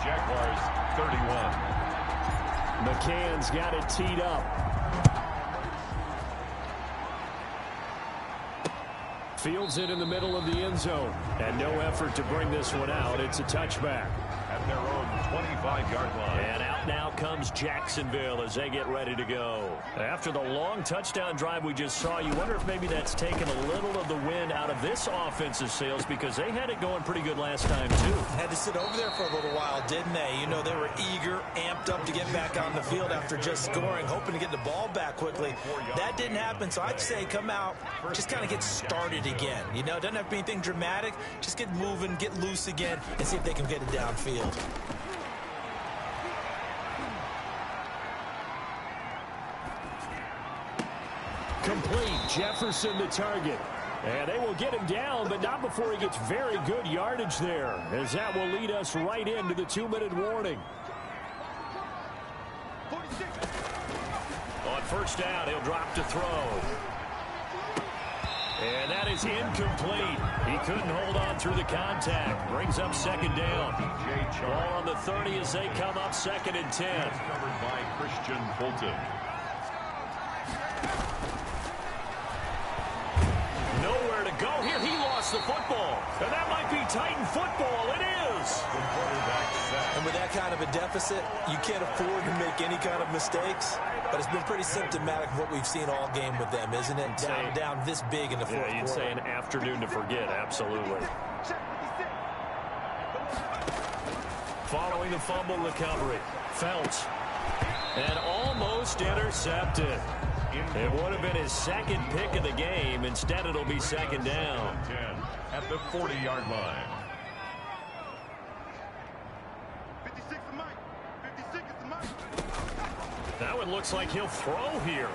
Jaguars 31. McCann's got it teed up. Fields it in the middle of the end zone. And no effort to bring this one out. It's a touchback. At their own 25-yard line. And out now comes Jacksonville as they get ready to go. After the long touchdown drive we just saw, you wonder if maybe that's taken a little of the wind out of this offensive sails because they had it going pretty good last time, too. Had to sit over there for a little while, didn't they? You know, they were eager, amped up to get back on the field after just scoring, hoping to get the ball back quickly. That didn't happen, so I'd say come out, just kind of get started again. You know, it doesn't have to be anything dramatic. Just get moving, get loose again, and see if they can get it downfield. Complete. Jefferson the target. And they will get him down, but not before he gets very good yardage there, as that will lead us right into the 2-minute warning. On 1st down, he'll drop to throw. And that is incomplete. He couldn't hold on through the contact. Brings up 2nd down. Ball on the 30 as they come up 2nd and 10. Covered by Christian Fulton. Nowhere to go here. He lost the football. And that might be Titan football. It is. The quarterback sack. And with that kind of a deficit, you can't afford to make any kind of mistakes. But it's been pretty symptomatic of what we've seen all game with them, isn't it? Down this big in the fourth quarter. You'd say an afternoon to forget, absolutely. Following the fumble recovery, Felts. And almost intercepted. It would have been his 2nd pick of the game. Instead, it'll be 2nd down. 10 at the 40-yard line. 56 is Mike. 56 is Mike. That one looks like he'll throw here.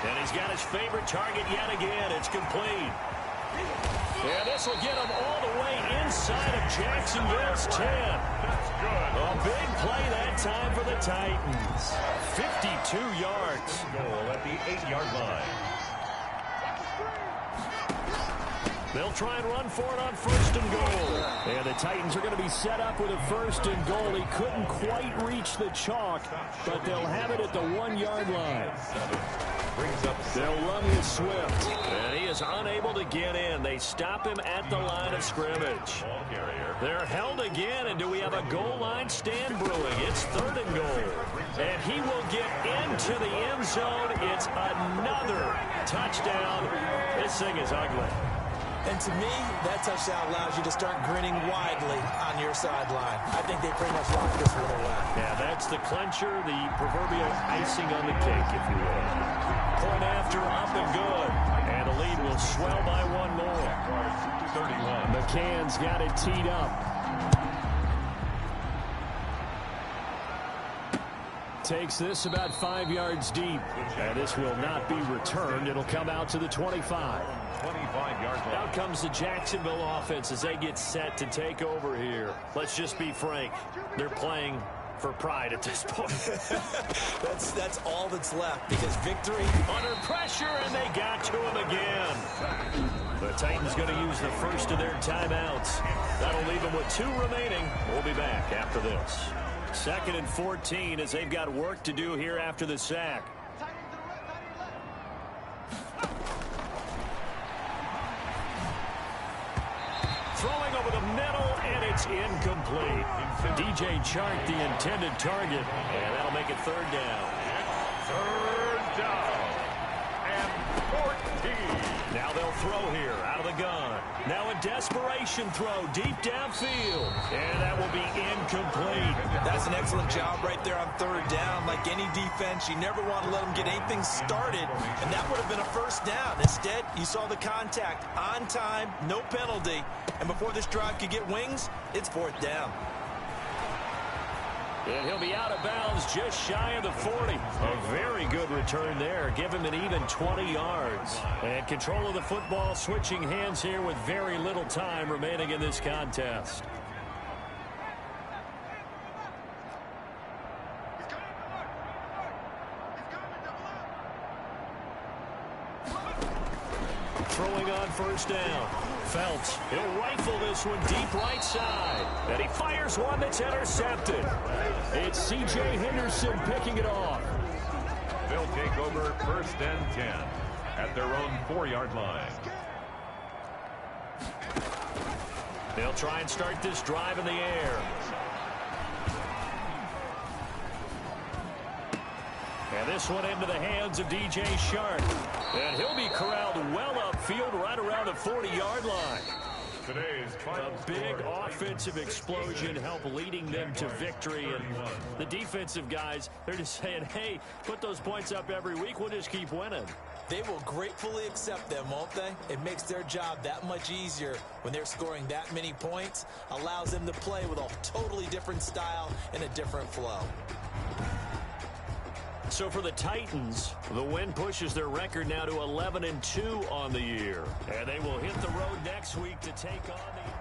And he's got his favorite target yet again. It's complete. And this will get him all the way inside of Jacksonville's 10. That's good. A big play that time for the Titans. 52 yards. Goal at the 8-yard line. They'll try and run for it on 1st and goal. And the Titans are going to be set up with a 1st and goal. He couldn't quite reach the chalk, but they'll have it at the 1-yard line. They'll run with Swift, and he is unable to get in. They stop him at the line of scrimmage. They're held again, and do we have a goal line stand brewing? It's 3rd and goal, and he will get into the end zone. It's another touchdown. This thing is ugly. And to me, that touchdown allows you to start grinning widely on your sideline. I think they pretty much locked this one away. Yeah, that's the clincher, the proverbial icing on the cake, if you will. Point after, up and good. And the lead will swell by 1 more. 31. McCann's got it teed up. Takes this about 5 yards deep. And this will not be returned. It'll come out to the 25. 25-yard line. Out comes the Jacksonville offense as they get set to take over here. Let's just be frank. They're playing for pride at this point. That's all that's left, because victory Under pressure, and they got to him again. The Titans going to use the first of their timeouts. That'll leave them with 2 remaining. We'll be back after this. 2nd and 14 as they've got work to do here after the sack. Throwing over the middle, and it's incomplete. DJ Chark, the intended target, and that'll make it 3rd down. 3rd down and 14. Now they'll throw here out of the gun. Now a desperation throw deep downfield, and that will be incomplete. That's an excellent job right there on 3rd down. Like any defense, you never want to let them get anything started, and that would have been a 1st down. Instead, you saw the contact on time, no penalty, and before this drive could get wings, it's 4th down. And he'll be out of bounds just shy of the 40. A very good return there. Give him an even 20 yards. And control of the football, switching hands here with very little time remaining in this contest. Throwing on 1st down. Felts, he'll rifle this one deep right side. And he fires one that's intercepted. It's C.J. Henderson picking it off. They'll take over 1st and 10 at their own 4-yard line. They'll try and start this drive in the air. And this one into the hands of DJ Chark. And he'll be corralled well upfield right around the 40-yard line. Today's A big offensive explosion help leading them to victory. And the defensive guys, they're just saying, hey, put those points up every week. We'll just keep winning. They will gratefully accept them, won't they? It makes their job that much easier when they're scoring that many points. Allows them to play with a totally different style and a different flow. So for the Titans, the win pushes their record now to 11-2 on the year. And they will hit the road next week to take on the...